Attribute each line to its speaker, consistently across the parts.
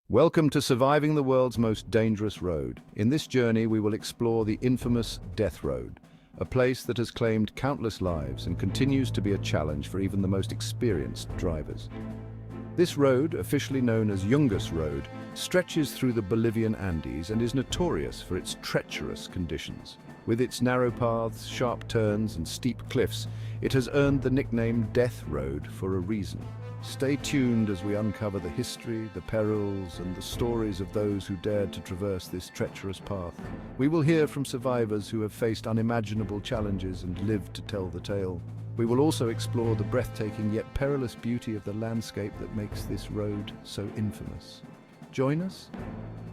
Speaker 1: Welcome to Surviving the World's Most Dangerous Road. In this journey, we will explore the infamous Death Road, a place that has claimed countless lives and continues to be a challenge for even the most experienced drivers. This road, officially known as Yungas Road, stretches through the Bolivian Andes and is notorious for its treacherous conditions. With its narrow paths, sharp turns, and steep cliffs, it has earned the nickname Death Road for a reason. Stay tuned as we uncover the history, the perils, and the stories of those who dared to traverse this treacherous path. We will hear from survivors who have faced unimaginable challenges and lived to tell the tale. We will also explore the breathtaking yet perilous beauty of the landscape that makes this road so infamous. Join us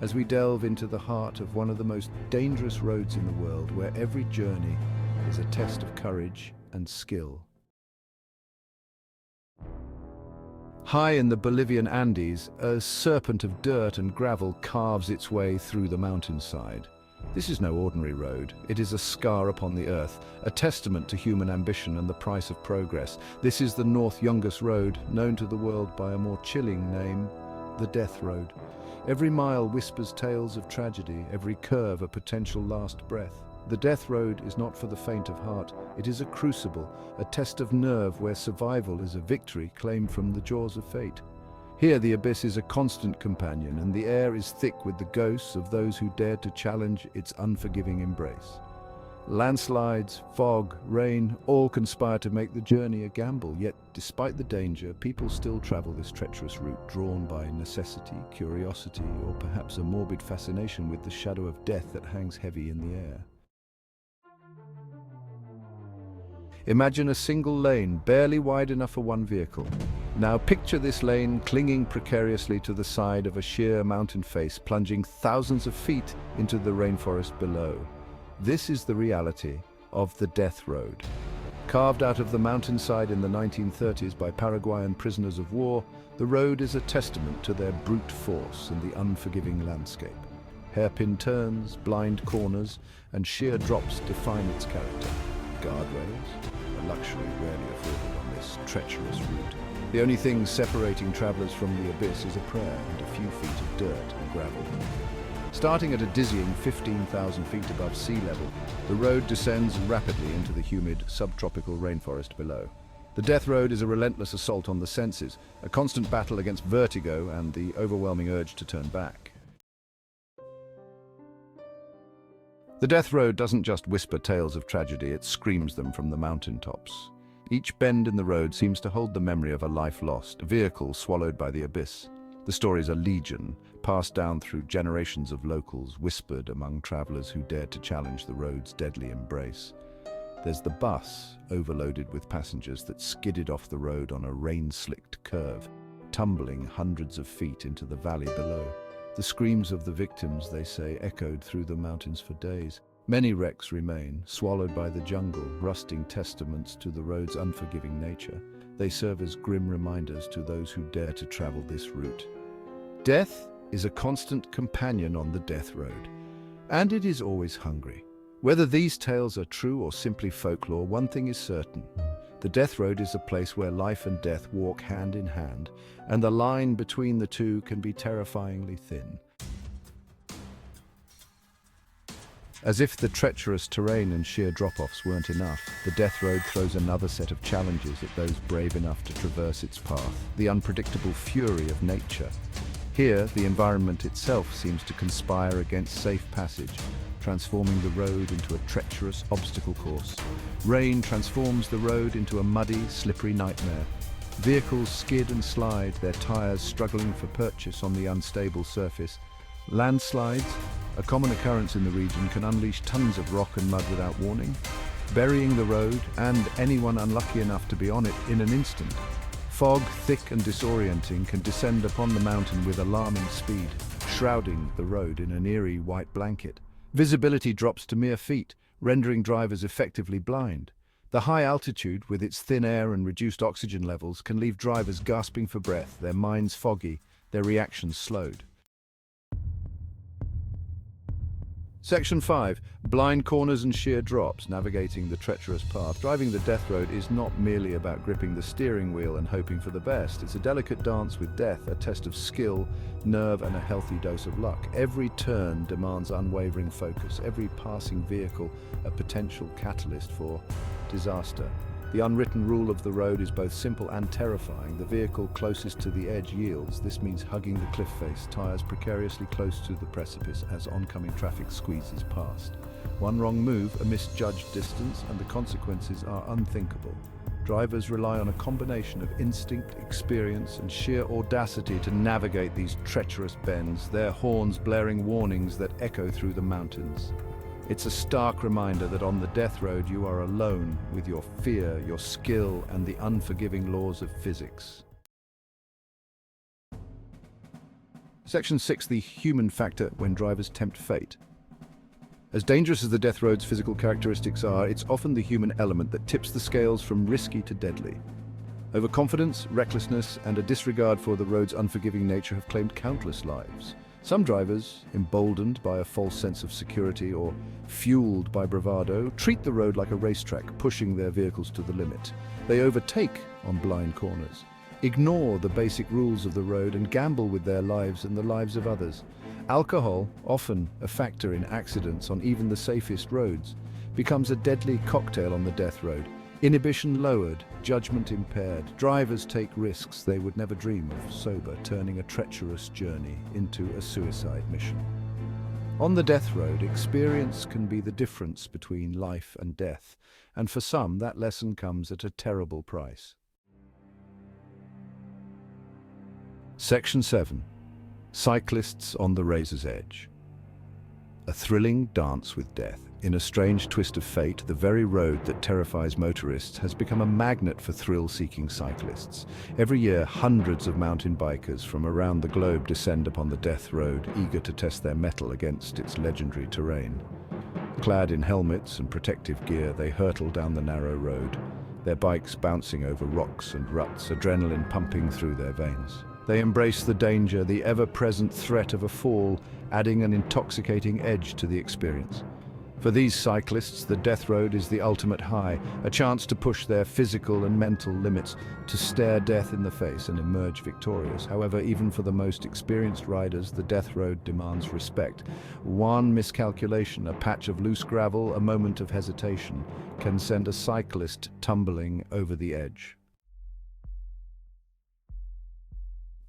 Speaker 1: as we delve into the heart of one of the most dangerous roads in the world, where every journey is a test of courage and skill. High in the Bolivian Andes, a serpent of dirt and gravel carves its way through the mountainside. This is no ordinary road. It is a scar upon the earth, a testament to human ambition and the price of progress. This is the North Yungas Road, known to the world by a more chilling name, the Death Road. Every mile whispers tales of tragedy, every curve a potential last breath. The Death Road is not for the faint of heart. It is a crucible, a test of nerve where survival is a victory claimed from the jaws of fate. Here the abyss is a constant companion, and the air is thick with the ghosts of those who dared to challenge its unforgiving embrace. Landslides, fog, rain, all conspire to make the journey a gamble, yet despite the danger, people still travel this treacherous route, drawn by necessity, curiosity, or perhaps a morbid fascination with the shadow of death that hangs heavy in the air. Imagine a single lane, barely wide enough for one vehicle. Now picture this lane clinging precariously to the side of a sheer mountain face, plunging thousands of feet into the rainforest below. This is the reality of the Death Road. Carved out of the mountainside in the 1930s by Paraguayan prisoners of war, the road is a testament to their brute force and the unforgiving landscape. Hairpin turns, blind corners, and sheer drops define its character. Guardrails, a luxury rarely afforded on this treacherous route. The only thing separating travelers from the abyss is a prayer and a few feet of dirt and gravel. Starting at a dizzying 15,000 feet above sea level, the road descends rapidly into the humid, subtropical rainforest below. The Death Road is a relentless assault on the senses, a constant battle against vertigo and the overwhelming urge to turn back. The Death Road doesn't just whisper tales of tragedy, it screams them from the mountaintops. Each bend in the road seems to hold the memory of a life lost, a vehicle swallowed by the abyss. The stories are legion, passed down through generations of locals, whispered among travelers who dared to challenge the road's deadly embrace. There's the bus, overloaded with passengers, that skidded off the road on a rain-slicked curve, tumbling hundreds of feet into the valley below. The screams of the victims, they say, echoed through the mountains for days. Many wrecks remain, swallowed by the jungle, rusting testaments to the road's unforgiving nature. They serve as grim reminders to those who dare to travel this route. Death is a constant companion on the Death Road, and it is always hungry. Whether these tales are true or simply folklore, one thing is certain. The Death Road is a place where life and death walk hand in hand, and the line between the two can be terrifyingly thin. As if the treacherous terrain and sheer drop-offs weren't enough, the Death Road throws another set of challenges at those brave enough to traverse its path, the unpredictable fury of nature. Here, the environment itself seems to conspire against safe passage, transforming the road into a treacherous obstacle course. Rain transforms the road into a muddy, slippery nightmare. Vehicles skid and slide, their tires struggling for purchase on the unstable surface. Landslides, a common occurrence in the region, can unleash tons of rock and mud without warning, burying the road and anyone unlucky enough to be on it in an instant. Fog, thick and disorienting, can descend upon the mountain with alarming speed, shrouding the road in an eerie white blanket. Visibility drops to mere feet, rendering drivers effectively blind. The high altitude, with its thin air and reduced oxygen levels, can leave drivers gasping for breath, their minds foggy, their reactions slowed. Section 5. Blind corners and sheer drops, navigating the treacherous path. Driving the death road is not merely about gripping the steering wheel and hoping for the best. It's a delicate dance with death, a test of skill, nerve, and a healthy dose of luck. Every turn demands unwavering focus, every passing vehicle a potential catalyst for disaster. The unwritten rule of the road is both simple and terrifying. The vehicle closest to the edge yields. This means hugging the cliff face, tires precariously close to the precipice as oncoming traffic squeezes past. One wrong move, a misjudged distance, and the consequences are unthinkable. Drivers rely on a combination of instinct, experience, and sheer audacity to navigate these treacherous bends, their horns blaring warnings that echo through the mountains. It's a stark reminder that on the death road you are alone with your fear, your skill, and the unforgiving laws of physics. Section 6. The human factor when drivers tempt fate. As dangerous as the death road's physical characteristics are, it's often the human element that tips the scales from risky to deadly. Overconfidence, recklessness, and a disregard for the road's unforgiving nature have claimed countless lives. Some drivers, emboldened by a false sense of security or fueled by bravado, treat the road like a racetrack, pushing their vehicles to the limit. They overtake on blind corners, ignore the basic rules of the road, and gamble with their lives and the lives of others. Alcohol, often a factor in accidents on even the safest roads, becomes a deadly cocktail on the death road. Inhibition lowered, judgment impaired. Drivers take risks they would never dream of sober, turning a treacherous journey into a suicide mission. On the death road, experience can be the difference between life and death, and for some, that lesson comes at a terrible price. Section 7. Cyclists on the razor's edge. A thrilling dance with death. In a strange twist of fate, the very road that terrifies motorists has become a magnet for thrill-seeking cyclists. Every year, hundreds of mountain bikers from around the globe descend upon the death road, eager to test their mettle against its legendary terrain. Clad in helmets and protective gear, they hurtle down the narrow road, their bikes bouncing over rocks and ruts, adrenaline pumping through their veins. They embrace the danger, the ever-present threat of a fall, adding an intoxicating edge to the experience. For these cyclists, the death road is the ultimate high, a chance to push their physical and mental limits, to stare death in the face and emerge victorious. However, even for the most experienced riders, the death road demands respect. One miscalculation, a patch of loose gravel, a moment of hesitation, can send a cyclist tumbling over the edge.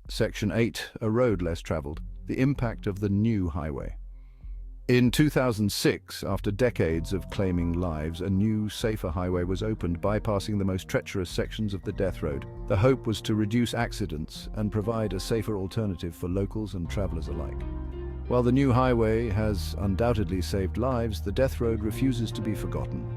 Speaker 1: Section 8. A road less traveled. The impact of the new highway. In 2006, after decades of claiming lives, a new, safer highway was opened, bypassing the most treacherous sections of the death road. The hope was to reduce accidents and provide a safer alternative for locals and travelers alike. While the new highway has undoubtedly saved lives, the death road refuses to be forgotten.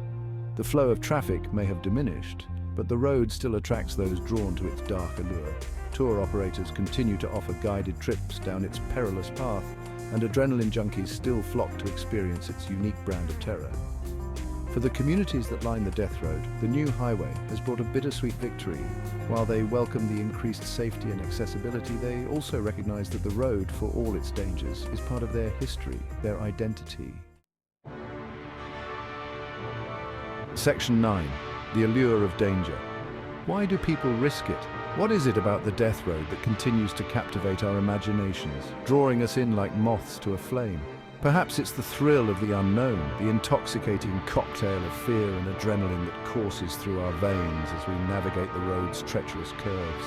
Speaker 1: The flow of traffic may have diminished, but the road still attracts those drawn to its dark allure. Tour operators continue to offer guided trips down its perilous path, and adrenaline junkies still flock to experience its unique brand of terror. For the communities that line the death road, the new highway has brought a bittersweet victory. While they welcome the increased safety and accessibility, they also recognize that the road, for all its dangers, is part of their history, their identity. Section 9. The allure of danger. Why do people risk it? What is it about the death road that continues to captivate our imaginations, drawing us in like moths to a flame? Perhaps it's the thrill of the unknown, the intoxicating cocktail of fear and adrenaline that courses through our veins as we navigate the road's treacherous curves.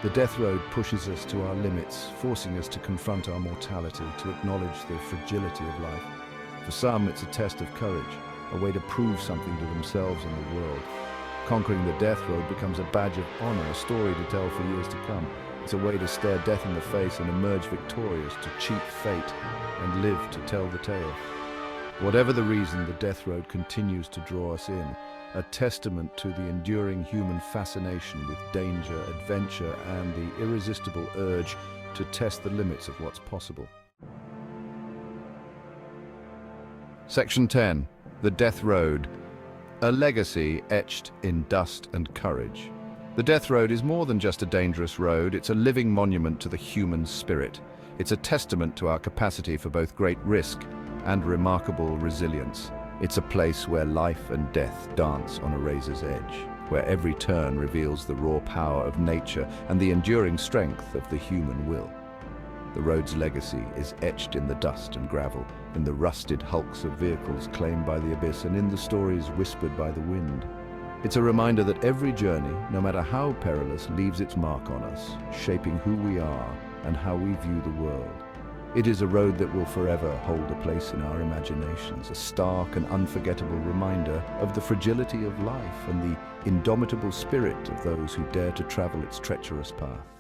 Speaker 1: The death road pushes us to our limits, forcing us to confront our mortality, to acknowledge the fragility of life. For some, it's a test of courage, a way to prove something to themselves and the world. Conquering the death road becomes a badge of honor, a story to tell for years to come. It's a way to stare death in the face and emerge victorious, to cheat fate and live to tell the tale. Whatever the reason, the death road continues to draw us in, a testament to the enduring human fascination with danger, adventure, and the irresistible urge to test the limits of what's possible. Section 10. The Death Road. A legacy etched in dust and courage. The death road is more than just a dangerous road, it's a living monument to the human spirit. It's a testament to our capacity for both great risk and remarkable resilience. It's a place where life and death dance on a razor's edge, where every turn reveals the raw power of nature and the enduring strength of the human will. The road's legacy is etched in the dust and gravel, in the rusted hulks of vehicles claimed by the abyss, and in the stories whispered by the wind. It's a reminder that every journey, no matter how perilous, leaves its mark on us, shaping who we are and how we view the world. It is a road that will forever hold a place in our imaginations, a stark and unforgettable reminder of the fragility of life and the indomitable spirit of those who dare to travel its treacherous path.